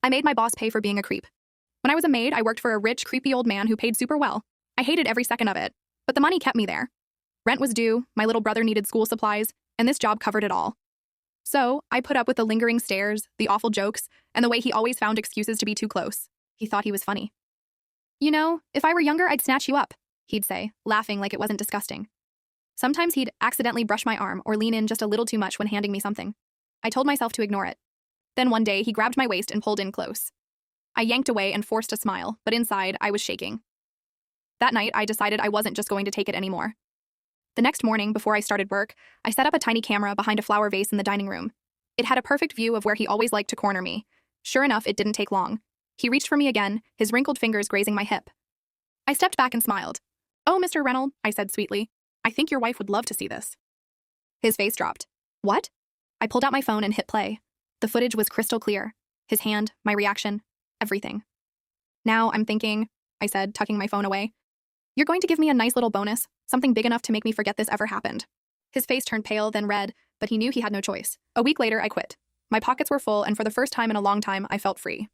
I made my boss pay for being a creep. When I was a maid, I worked for a rich, creepy old man who paid super well. I hated every second of it, but the money kept me there. Rent was due, my little brother needed school supplies, and this job covered it all. So, I put up with the lingering stares, the awful jokes, and the way he always found excuses to be too close. He thought he was funny. "You know, if I were younger, I'd snatch you up," he'd say, laughing like it wasn't disgusting. Sometimes he'd accidentally brush my arm or lean in just a little too much when handing me something. I told myself to ignore it. Then one day, he grabbed my waist and pulled in close. I yanked away and forced a smile, but inside, I was shaking. That night, I decided I wasn't just going to take it anymore. The next morning, before I started work, I set up a tiny camera behind a flower vase in the dining room. It had a perfect view of where he always liked to corner me. Sure enough, it didn't take long. He reached for me again, his wrinkled fingers grazing my hip. I stepped back and smiled. "Oh, Mr. Reynolds," I said sweetly, "I think your wife would love to see this." His face dropped. "What?" I pulled out my phone and hit play. The footage was crystal clear. His hand, my reaction, everything. "Now I'm thinking," I said, tucking my phone away, "you're going to give me a nice little bonus, something big enough to make me forget this ever happened." His face turned pale, then red, but he knew he had no choice. A week later, I quit. My pockets were full, and for the first time in a long time, I felt free.